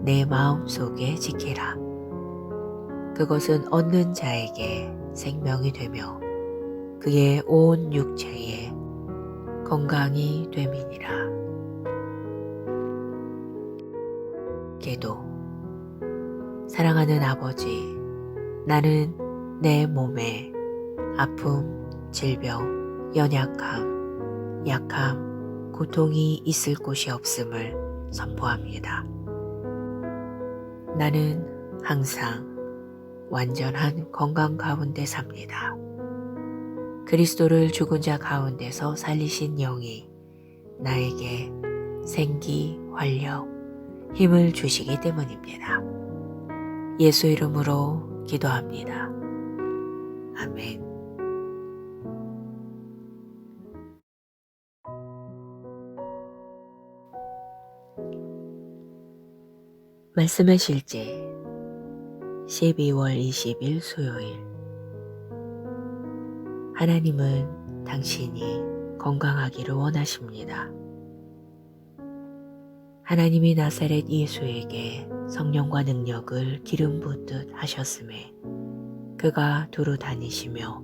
내 마음 속에 지키라. 그것은 얻는 자에게 생명이 되며 그의 온 육체에 건강이 됨이니라. 기도. 사랑하는 아버지, 나는 내 몸에 아픔, 질병, 연약함, 약함, 고통이 있을 곳이 없음을 선포합니다. 나는 항상 완전한 건강 가운데 삽니다. 그리스도를 죽은 자 가운데서 살리신 영이 나에게 생기, 활력, 힘을 주시기 때문입니다. 예수 이름으로 기도합니다. 아멘. 말씀의 실제 12월 20일 수요일. 하나님은 당신이 건강하기를 원하십니다. 하나님이 나사렛 예수에게 성령과 능력을 기름 붓듯 하셨음에 그가 두루 다니시며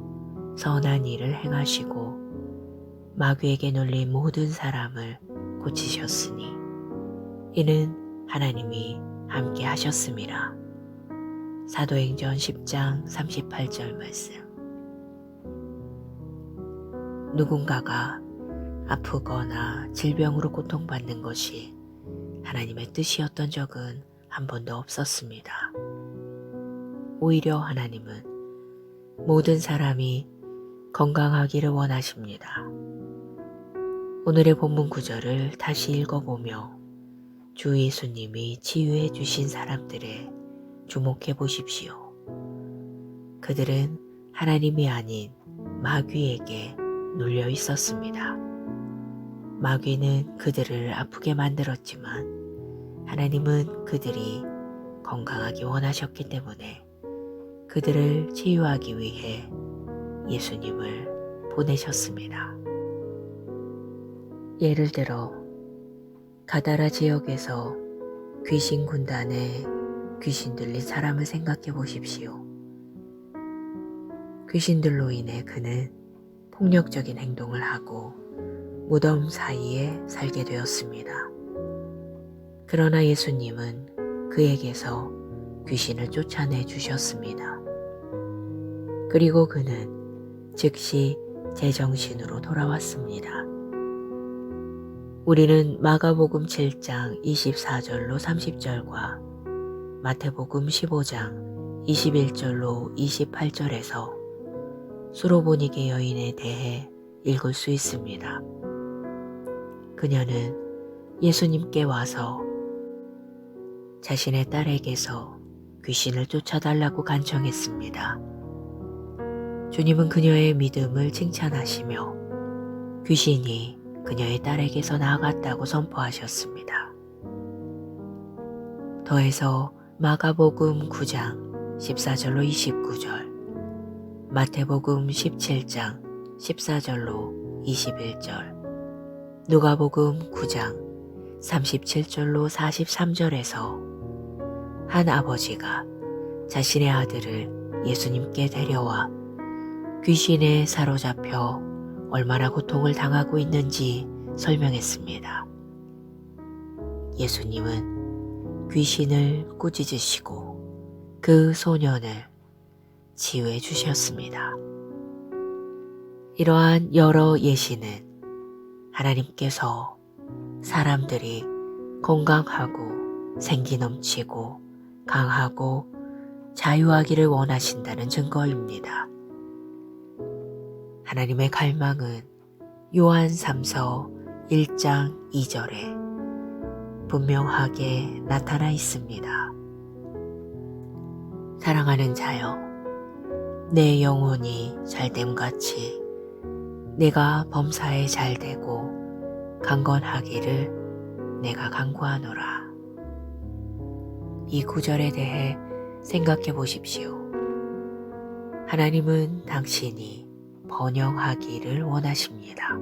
선한 일을 행하시고 마귀에게 눌린 모든 사람을 고치셨으니 이는 하나님이 함께 하셨음이라. 사도행전 10장 38절 말씀. 누군가가 아프거나 질병으로 고통받는 것이 하나님의 뜻이었던 적은 한 번도 없었습니다. 오히려 하나님은 모든 사람이 건강하기를 원하십니다. 오늘의 본문 구절을 다시 읽어보며 주 예수님이 치유해 주신 사람들에 주목해 보십시오. 그들은 하나님이 아닌 마귀에게 눌려 있었습니다. 마귀는 그들을 아프게 만들었지만 하나님은 그들이 건강하기 원하셨기 때문에 그들을 치유하기 위해 예수님을 보내셨습니다. 예를 들어 가다라 지역에서 귀신 군단에 귀신 들린 사람을 생각해 보십시오. 귀신들로 인해 그는 폭력적인 행동을 하고 무덤 사이에 살게 되었습니다. 그러나 예수님은 그에게서 귀신을 쫓아내 주셨습니다. 그리고 그는 즉시 제정신으로 돌아왔습니다. 우리는 마가복음 7장 24절로 30절과 마태복음 15장 21절로 28절에서 수로보니게 여인에 대해 읽을 수 있습니다. 그녀는 예수님께 와서 자신의 딸에게서 귀신을 쫓아달라고 간청했습니다. 주님은 그녀의 믿음을 칭찬하시며 귀신이 그녀의 딸에게서 나아갔다고 선포하셨습니다. 더해서 마가복음 9장 14절로 29절, 마태복음 17장 14절로 21절, 누가복음 9장 37절로 43절에서 한 아버지가 자신의 아들을 예수님께 데려와 귀신에 사로잡혀 얼마나 고통을 당하고 있는지 설명했습니다. 예수님은 귀신을 꾸짖으시고 그 소년을 치유해 주셨습니다. 이러한 여러 예시는 하나님께서 사람들이 건강하고 생기 넘치고 강하고 자유하기를 원하신다는 증거입니다. 하나님의 갈망은 요한 3서 1장 2절에 분명하게 나타나 있습니다. 사랑하는 자여, 내 영혼이 잘됨같이 내가 범사에 잘되고 강건하기를 내가 간구하노라. 이 구절에 대해 생각해 보십시오. 하나님은 당신이 번영하기를 원하십니다.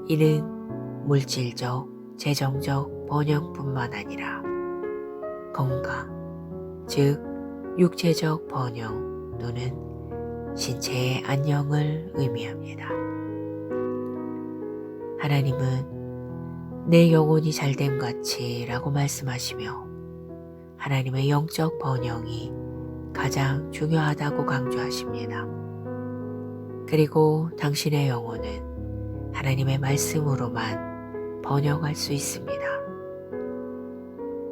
이는 물질적, 재정적 번영뿐만 아니라 건강, 즉 육체적 번영 또는 신체의 안녕을 의미합니다. 하나님은 내 영혼이 잘됨같이 라고 말씀하시며 하나님의 영적 번영이 가장 중요하다고 강조하십니다. 그리고 당신의 영혼은 하나님의 말씀으로만 번영할 수 있습니다.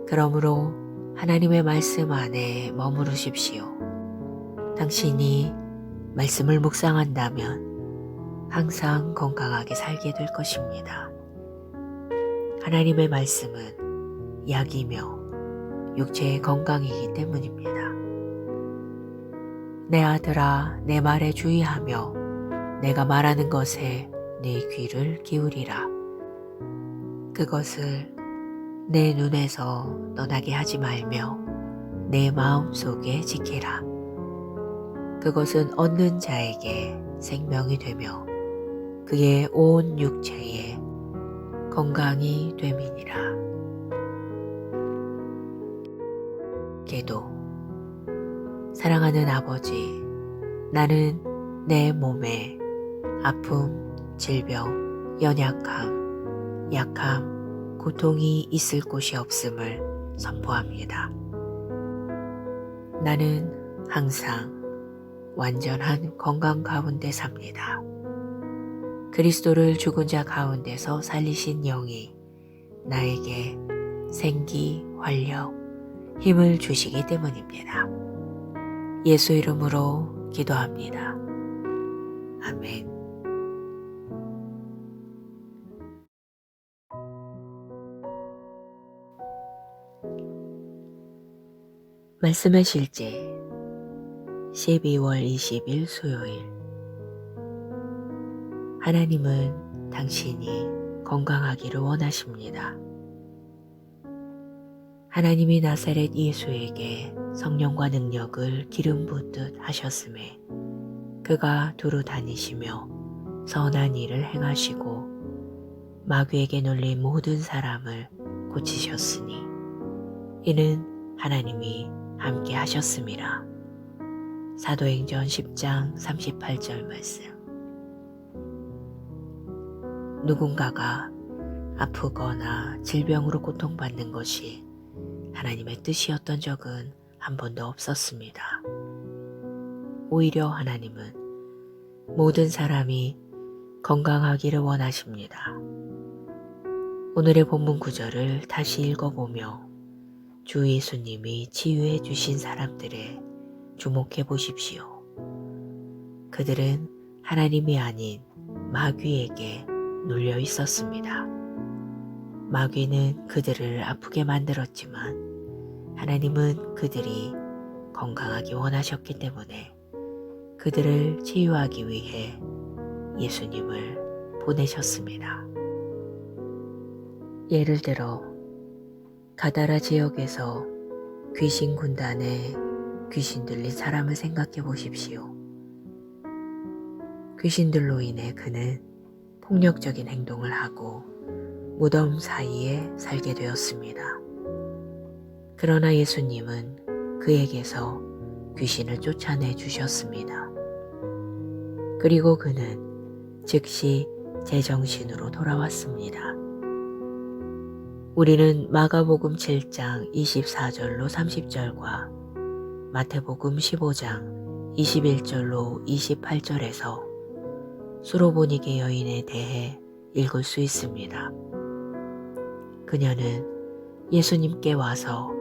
그러므로 하나님의 말씀 안에 머무르십시오. 당신이 말씀을 묵상한다면 항상 건강하게 살게 될 것입니다. 하나님의 말씀은 약이며 육체의 건강이기 때문입니다. 내 아들아, 내 말에 주의하며 내가 말하는 것에 네 귀를 기울이라. 그것을 내 눈에서 떠나게 하지 말며 내 마음 속에 지키라. 그것은 얻는 자에게 생명이 되며 그의 온 육체에 건강이 됨이니라. 기도. 사랑하는 아버지, 나는 내 몸에 아픔, 질병, 연약함, 약함, 고통이 있을 곳이 없음을 선포합니다. 나는 항상 완전한 건강 가운데 삽니다. 그리스도를 죽은 자 가운데서 살리신 영이 나에게 생기, 활력, 힘을 주시기 때문입니다. 예수 이름으로 기도합니다. 아멘. 말씀의 실제 12월 20일 수요일. 하나님은 당신이 건강하기를 원하십니다. 하나님이 나사렛 예수에게 성령과 능력을 기름 붓듯 하셨음에 그가 두루 다니시며 선한 일을 행하시고 마귀에게 놀린 모든 사람을 고치셨으니 이는 하나님이 함께 하셨음이라. 사도행전 10장 38절 말씀. 누군가가 아프거나 질병으로 고통받는 것이 하나님의 뜻이었던 적은 한 번도 없었습니다. 오히려 하나님은 모든 사람이 건강하기를 원하십니다. 오늘의 본문 구절을 다시 읽어보며 주 예수님이 치유해 주신 사람들에 주목해 보십시오. 그들은 하나님이 아닌 마귀에게 눌려 있었습니다. 마귀는 그들을 아프게 만들었지만 하나님은 그들이 건강하기 원하셨기 때문에 그들을 치유하기 위해 예수님을 보내셨습니다. 예를 들어 가다라 지역에서 귀신 군단에 귀신 들린 사람을 생각해 보십시오. 귀신들로 인해 그는 폭력적인 행동을 하고 무덤 사이에 살게 되었습니다. 그러나 예수님은 그에게서 귀신을 쫓아내 주셨습니다. 그리고 그는 즉시 제정신으로 돌아왔습니다. 우리는 마가복음 7장 24절로 30절과 마태복음 15장 21절로 28절에서 수로보니게 여인에 대해 읽을 수 있습니다. 그녀는 예수님께 와서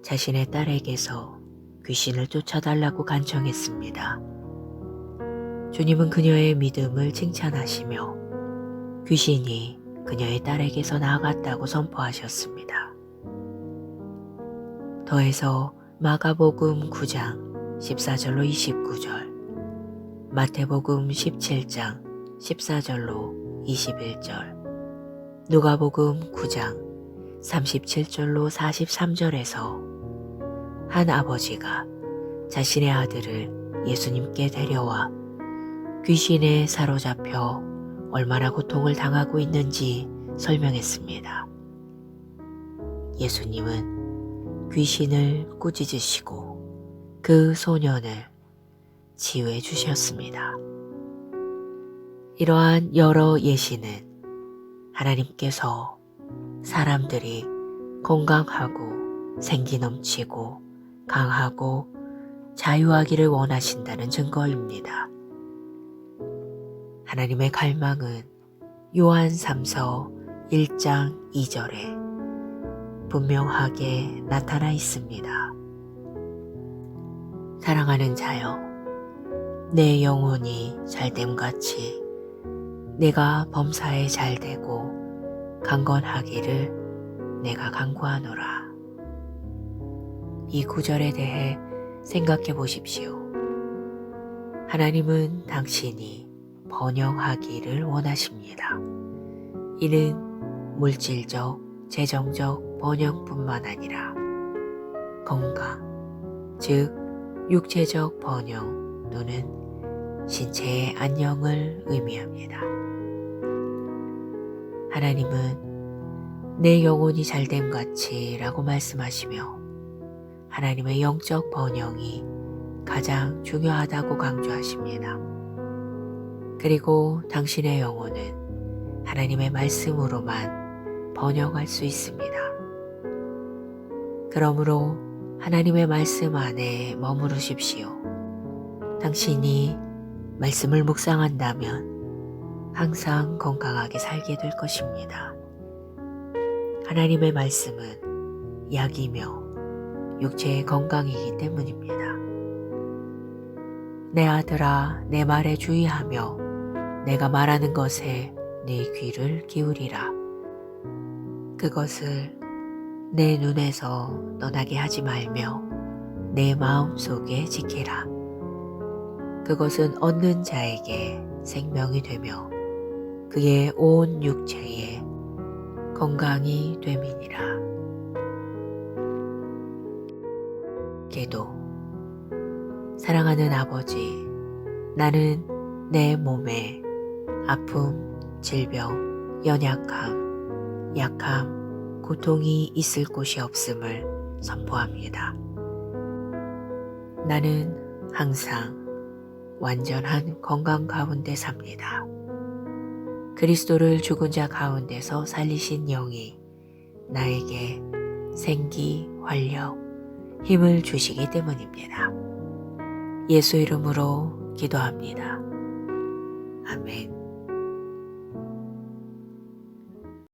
자신의 딸에게서 귀신을 쫓아달라고 간청했습니다. 주님은 그녀의 믿음을 칭찬하시며 귀신이 그녀의 딸에게서 나아갔다고 선포하셨습니다. 더해서 마가복음 9장 14절로 29절, 마태복음 17장 14절로 21절, 누가복음 9장 37절로 43절에서 한 아버지가 자신의 아들을 예수님께 데려와 귀신에 사로잡혀 얼마나 고통을 당하고 있는지 설명했습니다. 예수님은 귀신을 꾸짖으시고 그 소년을 치유해 주셨습니다. 이러한 여러 예시는 하나님께서 사람들이 건강하고 생기 넘치고 강하고 자유하기를 원하신다는 증거입니다. 하나님의 갈망은 요한 3서 1장 2절에 분명하게 나타나 있습니다. 사랑하는 자여, 내 영혼이 잘됨같이 내가 범사에 잘되고 강건하기를 내가 간구하노라. 이 구절에 대해 생각해 보십시오. 하나님은 당신이 번영하기를 원하십니다. 이는 물질적, 재정적 번영뿐만 아니라 건강, 즉 육체적 번영 또는 신체의 안녕을 의미합니다. 하나님은 내 영혼이 잘됨같이 라고 말씀하시며 하나님의 영적 번영이 가장 중요하다고 강조하십니다. 그리고 당신의 영혼은 하나님의 말씀으로만 번영할 수 있습니다. 그러므로 하나님의 말씀 안에 머무르십시오. 당신이 말씀을 묵상한다면 항상 건강하게 살게 될 것입니다. 하나님의 말씀은 약이며 육체의 건강이기 때문입니다. 내 아들아, 내 말에 주의하며 내가 말하는 것에 네 귀를 기울이라. 그것을 내 눈에서 떠나게 하지 말며 내 마음 속에 지키라. 그것은 얻는 자에게 생명이 되며 그의 온 육체에 건강이 됨이니라. 기도. 사랑하는 아버지, 나는 내 몸에 아픔, 질병, 연약함, 약함, 고통이 있을 곳이 없음을 선포합니다. 나는 항상 완전한 건강 가운데 삽니다. 그리스도를 죽은 자 가운데서 살리신 영이 나에게 생기, 활력, 힘을 주시기 때문입니다. 예수 이름으로 기도합니다. 아멘.